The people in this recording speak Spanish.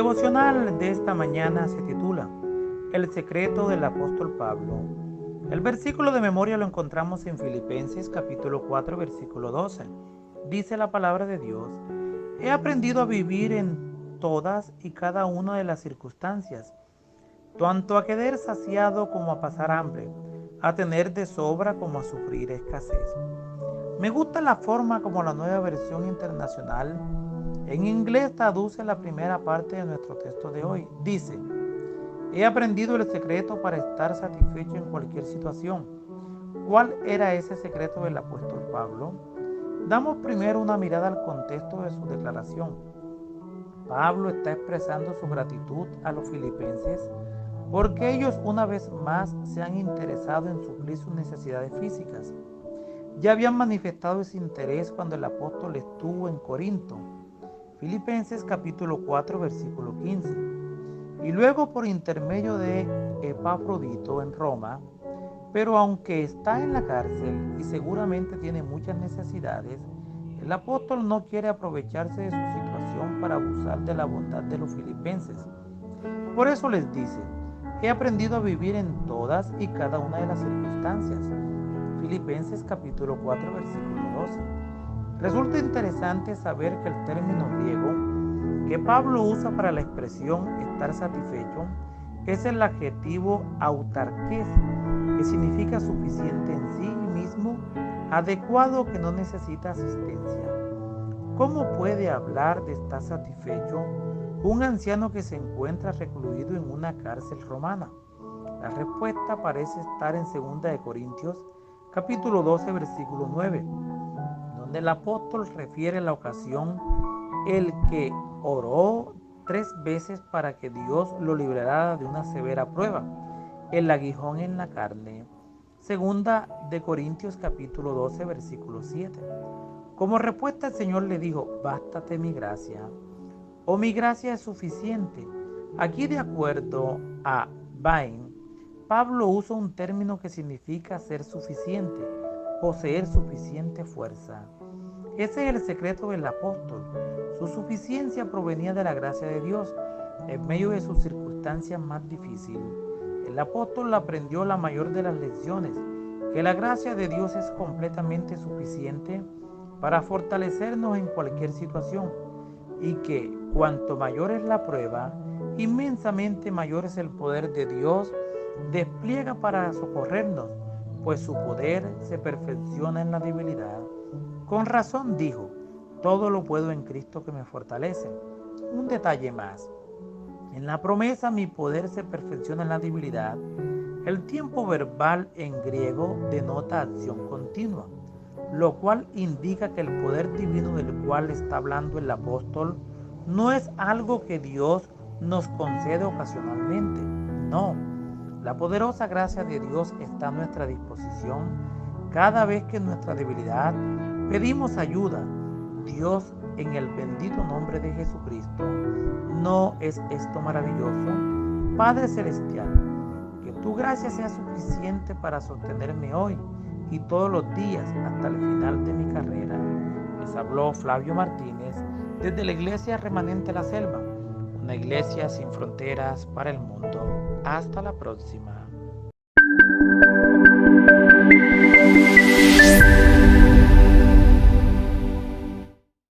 El devocional de esta mañana se titula El secreto del apóstol Pablo. El versículo de memoria lo encontramos en Filipenses capítulo 4 versículo 12. Dice la palabra de Dios: he aprendido a vivir en todas y cada una de las circunstancias, tanto a quedar saciado como a pasar hambre, a tener de sobra como a sufrir escasez. Me gusta la forma como la Nueva Versión Internacional en inglés traduce la primera parte de nuestro texto de hoy. Dice: he aprendido el secreto para estar satisfecho en cualquier situación. ¿Cuál era ese secreto del apóstol Pablo? Damos primero una mirada al contexto de su declaración. Pablo está expresando su gratitud a los filipenses porque ellos una vez más se han interesado en suplir sus necesidades físicas. Ya habían manifestado ese interés cuando el apóstol estuvo en Corinto. Filipenses capítulo 4 versículo 15. Y luego por intermedio de Epafrodito en Roma. Pero aunque está en la cárcel y seguramente tiene muchas necesidades, el apóstol no quiere aprovecharse de su situación para abusar de la bondad de los filipenses. Por eso les dice: he aprendido a vivir en todas y cada una de las circunstancias. Filipenses capítulo 4 versículo 12. Resulta interesante saber que el término griego que Pablo usa para la expresión estar satisfecho es el adjetivo autarkes, que significa suficiente en sí mismo, adecuado, que no necesita asistencia. ¿Cómo puede hablar de estar satisfecho un anciano que se encuentra recluido en una cárcel romana? La respuesta parece estar en 2 Corintios capítulo 12 versículo 9, donde el apóstol refiere la ocasión el que oró 3 veces para que Dios lo librara de una severa prueba, el aguijón en la carne. 2 Corintios capítulo 12 versículo 7. Como respuesta, el Señor le dijo: bástate mi gracia, o mi gracia es suficiente. Aquí, de acuerdo a Bain, Pablo usa un término que significa ser suficiente, poseer suficiente fuerza. Ese es el secreto del apóstol. Su suficiencia provenía de la gracia de Dios en medio de sus circunstancias más difíciles. El apóstol aprendió la mayor de las lecciones, que la gracia de Dios es completamente suficiente para fortalecernos en cualquier situación, y que cuanto mayor es la prueba, inmensamente mayor es el poder de Dios despliega para socorrernos, pues su poder se perfecciona en la debilidad. Con razón dijo: todo lo puedo en Cristo que me fortalece. Un detalle más: en la promesa mi poder se perfecciona en la debilidad, el tiempo verbal en griego denota acción continua, lo cual indica que el poder divino del cual está hablando el apóstol no es algo que Dios nos concede ocasionalmente. No, la poderosa gracia de Dios está a nuestra disposición cada vez que en nuestra debilidad pedimos ayuda. Dios, en el bendito nombre de Jesucristo. ¿No es esto maravilloso? Padre Celestial, que tu gracia sea suficiente para sostenerme hoy y todos los días hasta el final de mi carrera. Les habló Flavio Martínez desde la Iglesia Remanente La Selva, una iglesia sin fronteras para el mundo. Hasta la próxima.